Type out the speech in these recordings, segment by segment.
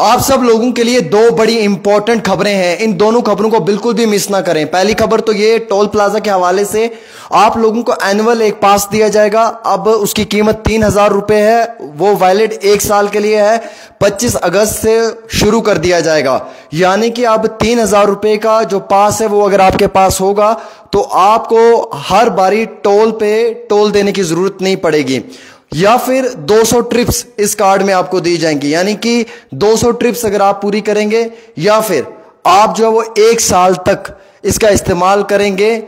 आप सब लोगों के लिए दो बड़ी इंपॉर्टेंट खबरें हैं, इन दोनों खबरों को बिल्कुल भी मिस ना करें। पहली खबर तो ये, टोल प्लाजा के हवाले से आप लोगों को एनुअल एक पास दिया जाएगा। अब उसकी कीमत 3,000 रुपए है, वो वैलिड 1 साल के लिए है। 25 अगस्त से शुरू कर दिया जाएगा, यानी कि अब 3,000 रुपए का जो पास है वो अगर आपके पास होगा तो आपको हर बारी टोल पे टोल देने की जरूरत नहीं पड़ेगी। या फिर 200 ट्रिप्स इस कार्ड में आपको दी जाएंगी, यानी कि 200 ट्रिप्स अगर आप पूरी करेंगे या फिर आप जो है वो 1 साल तक इसका इस्तेमाल करेंगे,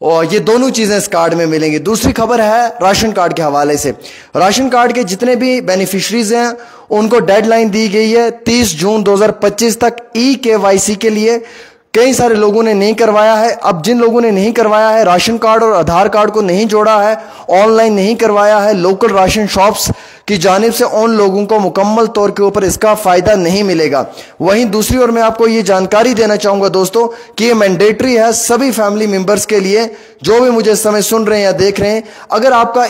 और ये दोनों चीजें इस कार्ड में मिलेंगी। दूसरी खबर है राशन कार्ड के हवाले से। राशन कार्ड के जितने भी बेनिफिशरीज हैं उनको डेडलाइन दी गई है 30 जून 2025 तक ई-केवाईसी के लिए। कई सारे लोगों ने नहीं करवाया है। अब जिन लोगों ने नहीं करवाया है, राशन कार्ड और आधार कार्ड को नहीं जोड़ा है, ऑनलाइन नहीं करवाया है, लोकल राशन शॉप्स की जानिब से उन लोगों को मुकम्मल तौर के ऊपर इसका फायदा नहीं मिलेगा। वहीं दूसरी ओर मैं आपको ये जानकारी देना चाहूंगा दोस्तों कि ये मैंडेटरी है सभी फैमिली मेंबर्स के लिए, जो भी मुझे इस समय सुन रहे हैं या देख रहे हैं। अगर आपका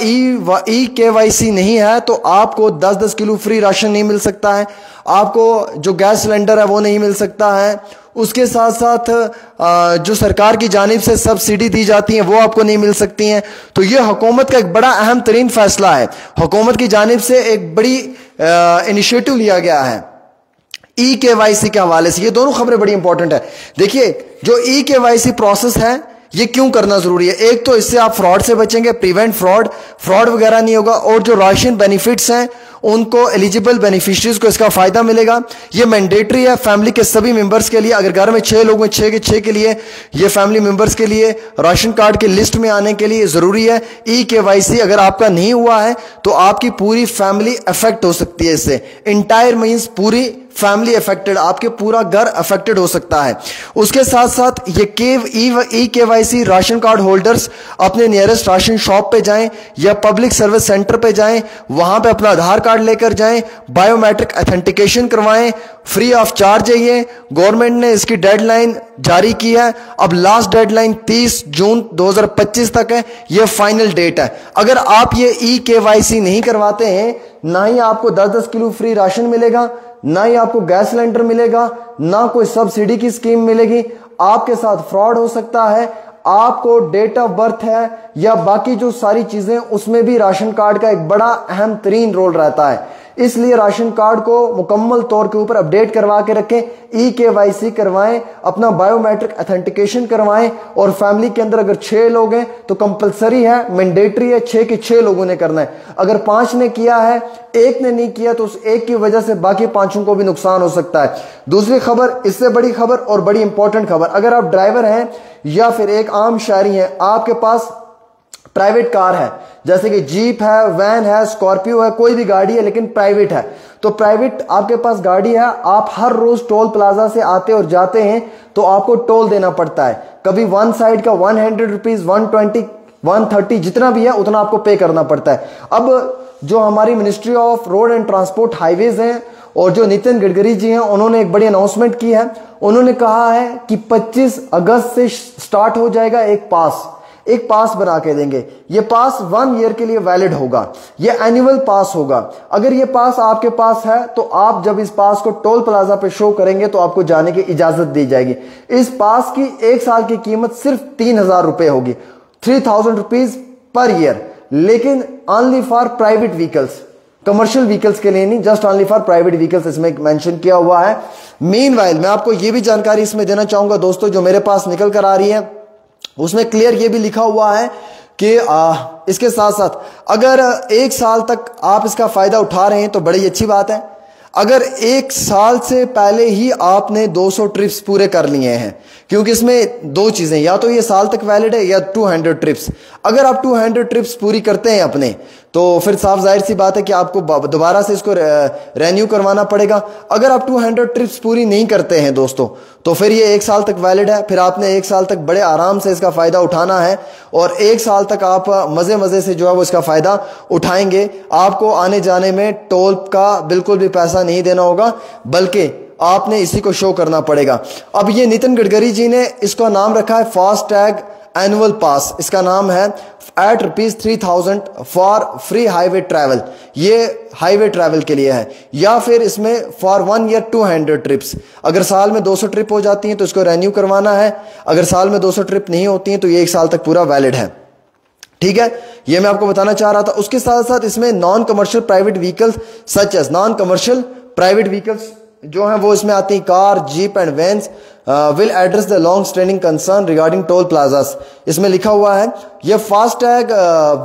ई-केवाईसी नहीं है तो आपको 10-10 किलो फ्री राशन नहीं मिल सकता है, आपको जो गैस सिलेंडर है वो नहीं मिल सकता है, उसके साथ साथ जो सरकार की जानिब से सब्सिडी दी जाती है वो आपको नहीं मिल सकती हैं। तो ये हुकूमत का एक बड़ा अहम तरीन फैसला है। हुकूमत की जानिब से एक बड़ी इनिशिएटिव लिया गया है ई-केवाईसी के हवाले से। ये दोनों खबरें बड़ी इंपॉर्टेंट है। देखिए, जो ई-केवाईसी प्रोसेस है ये क्यों करना जरूरी है? एक तो इससे आप फ्रॉड से बचेंगे, प्रिवेंट फ्रॉड वगैरह नहीं होगा, और जो राशन बेनिफिट्स हैं उनको एलिजिबल बेनिफिशरीज को इसका फायदा मिलेगा। ये मैंडेटरी है फैमिली के सभी मेंबर्स के लिए। अगर घर में 6 लोग हैं, 6 के 6 के लिए, ये फैमिली मेंबर्स के लिए राशन कार्ड की लिस्ट में आने के लिए जरूरी है ई-केवाईसी। अगर आपका नहीं हुआ है तो आपकी पूरी फैमिली अफेक्ट हो सकती है इससे। इंटायर मींस पूरी फैमिली अफेक्टेड, आपके पूरा घर अफेक्टेड हो सकता है। उसके साथ साथ ये ई-केवाईसी राशन कार्ड होल्डर्स अपने नियरेस्ट राशन शॉप पे जाएं या पब्लिक सर्विस सेंटर पे जाएं, वहां पे अपना आधार कार्ड लेकर जाएं, बायोमेट्रिक ऑथेंटिकेशन करवाएं, फ्री ऑफ चार्ज है ये। गवर्नमेंट ने इसकी डेडलाइन जारी की है। अब लास्ट डेडलाइन 30 जून 2025 तक है, ये फाइनल डेट है। अगर आप ये ई-केवाईसी नहीं करवाते हैं, ना ही आपको 10-10 किलो फ्री राशन मिलेगा, ना ही आपको गैस सिलेंडर मिलेगा, ना कोई सब्सिडी की स्कीम मिलेगी, आपके साथ फ्रॉड हो सकता है। आपको डेट ऑफ बर्थ है या बाकी जो सारी चीजें, उसमें भी राशन कार्ड का एक बड़ा अहम तरीन रोल रहता है। इसलिए राशन कार्ड को मुकम्मल तौर के ऊपर अपडेट करवा के रखें, ई-केवाईसी करवाएं, अपना बायोमेट्रिक ऑथेंटिकेशन करवाएं। और फैमिली के अंदर अगर 6 लोग हैं तो कंपलसरी है, मैंडेटरी है, 6 के 6 लोगों ने करना है। अगर 5 ने किया है, 1 ने नहीं किया, तो उस 1 की वजह से बाकी 5 को भी नुकसान हो सकता है। दूसरी खबर, इससे बड़ी खबर और बड़ी इंपॉर्टेंट खबर, अगर आप ड्राइवर हैं या फिर एक आम शहरी हैं, आपके पास प्राइवेट कार है, जैसे कि जीप है, वैन है, स्कॉर्पियो है, कोई भी गाड़ी है लेकिन प्राइवेट है, तो प्राइवेट आपके पास गाड़ी है, आप हर रोज टोल प्लाजा से आते और जाते हैं तो आपको टोल देना पड़ता है। कभी वन साइड का 100 रुपीज, 120, 130 जितना भी है उतना आपको पे करना पड़ता है। अब जो हमारी ministry of road and transport highways हैं और जो नितिन गडकरी जी हैं, उन्होंने एक बड़ी अनाउंसमेंट की है। उन्होंने कहा है कि 25 अगस्त से स्टार्ट हो जाएगा एक पास बना के देंगे। ये पास 1 ईयर के लिए वैलिड होगा, ये एनुअल पास होगा। अगर ये पास आपके पास है तो आप जब इस पास को टोल प्लाजा पे शो करेंगे तो आपको जाने की इजाजत दी जाएगी। इस पास की 1 साल की कीमत सिर्फ 3,000 रुपए होगी, 3,000 रुपीज पर ईयर, लेकिन only for private vehicles, commercial vehicles के लिए नहीं, just only for private vehicles इसमें मेंशन किया हुआ है। मीनवाइल मैं आपको यह भी जानकारी इसमें देना चाहूंगा दोस्तों, जो मेरे पास निकल कर आ रही है, उसमें क्लियर ये भी लिखा हुआ है कि इसके साथ साथ अगर 1 साल तक आप इसका फायदा उठा रहे हैं तो बड़ी अच्छी बात है। अगर 1 साल से पहले ही आपने 200 ट्रिप्स पूरे कर लिए हैं, क्योंकि इसमें 2 चीजें, या तो ये साल तक वैलिड है या 200 ट्रिप्स। अगर आप 200 ट्रिप्स पूरी करते हैं अपने, तो फिर साफ जाहिर सी बात है कि आपको दोबारा से इसको रेन्यू करवाना पड़ेगा। अगर आप 200 ट्रिप्स पूरी नहीं करते हैं दोस्तों, तो फिर ये 1 साल तक वैलिड है। फिर आपने 1 साल तक बड़े आराम से इसका फायदा उठाना है और 1 साल तक आप मजे से जो है वो इसका फायदा उठाएंगे। आपको आने जाने में टोल का बिल्कुल भी पैसा नहीं देना होगा, बल्कि आपने इसी को शो करना पड़ेगा। अब ये नितिन गडकरी जी ने इसका नाम रखा है फास्ट टैग एनुअल पास, इसका नाम है at ₹3000 for free highway travel. ये हाईवे ट्रैवल के लिए है। या फिर इसमें फॉर 1 ईयर 200 ट्रिप्स, अगर साल में 200 ट्रिप हो जाती हैं तो इसको रेन्यू करवाना है। अगर साल में 200 ट्रिप नहीं होती हैं तो ये 1 साल तक पूरा वैलिड है। ठीक है, ये मैं आपको बताना चाह रहा था। उसके साथ साथ इसमें non commercial private vehicles such as non commercial private vehicles जो हैं वो इसमें आती हैं, car, jeep and vans will address the long standing concern regarding toll plazas. इसमें लिखा हुआ है ये FASTag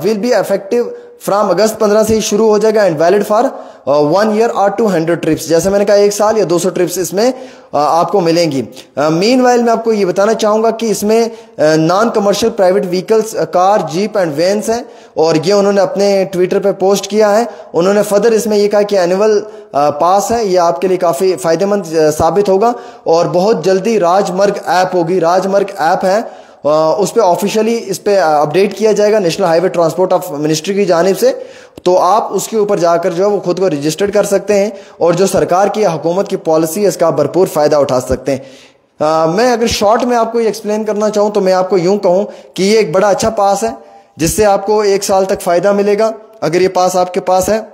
will be effective from August 15 से ही शुरू हो जाएगा एंड वैलिड फॉर 1 ईयर और 200 ट्रिप्स। जैसे मैंने कहा 1 साल या 200 ट्रिप्स इसमें आपको मिलेंगी। मीनवाइल मैं आपको ये बताना चाहूंगा कि इसमें non commercial private vehicles car, jeep and vans हैं और ये उन्होंने अपने ट्विटर पे पोस्ट किया है। उन्होंने फर्दर इसमें ये कहा कि एनुअल पास है, ये आपके लिए काफ़ी फायदेमंद साबित होगा और बहुत जल्दी राजमार्ग ऐप होगी, राजमार्ग ऐप है उस पर ऑफिशियली इस पे अपडेट किया जाएगा national highway transport of ministry की जानिब से। तो आप उसके ऊपर जाकर जो है वो खुद को रजिस्टर्ड कर सकते हैं और जो सरकार की हुकूमत की पॉलिसी है इसका भरपूर फायदा उठा सकते हैं। मैं अगर शॉर्ट में आपको एक्सप्लेन करना चाहूँ तो मैं आपको यूं कहूँ कि ये एक बड़ा अच्छा पास है जिससे आपको 1 साल तक फायदा मिलेगा। अगर ये पास आपके पास है,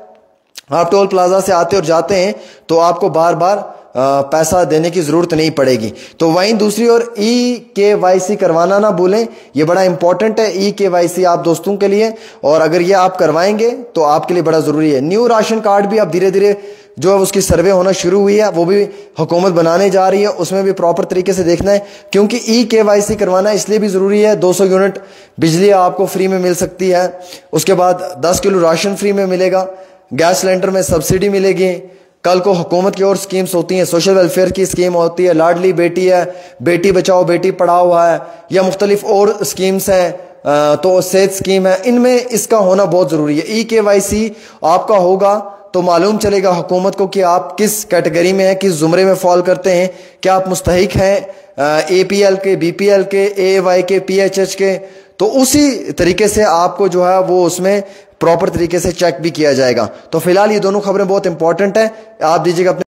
आप टोल प्लाजा से आते और जाते हैं तो आपको बार बार पैसा देने की जरूरत नहीं पड़ेगी। तो वहीं दूसरी ओर EKYC करवाना ना भूलें, ये बड़ा इंपॉर्टेंट है EKYC आप दोस्तों के लिए, और अगर ये आप करवाएंगे तो आपके लिए बड़ा जरूरी है। न्यू राशन कार्ड भी अब धीरे धीरे जो है उसकी सर्वे होना शुरू हुई है, वो भी हुकूमत बनाने जा रही है, उसमें भी प्रॉपर तरीके से देखना है क्योंकि EKYC करवाना इसलिए भी जरूरी है। 200 यूनिट बिजली आपको फ्री में मिल सकती है, उसके बाद 10 किलो राशन फ्री में मिलेगा, गैस सिलेंडर में सब्सिडी मिलेगी। कल को हुकूमत की और स्कीम्स होती हैं, सोशल वेलफेयर की स्कीम होती है, लाडली बेटी है, बेटी बचाओ बेटी पढ़ाओ है, या मुख्तलिफ और स्कीम्स हैं, तो सेहत स्कीम है, इनमें इसका होना बहुत ज़रूरी है। EKYC आपका होगा तो मालूम चलेगा हुकूमत को कि आप किस कैटेगरी में हैं, किस ज़ुमरे में फॉल करते हैं, क्या आप मुस्तहिक हैं APL के, BPL के, AY के, PHH के। तो उसी तरीके से आपको जो है वो उसमें प्रॉपर तरीके से चेक भी किया जाएगा। तो फिलहाल ये दोनों खबरें बहुत इंपॉर्टेंट है, आप दीजिएगा अपने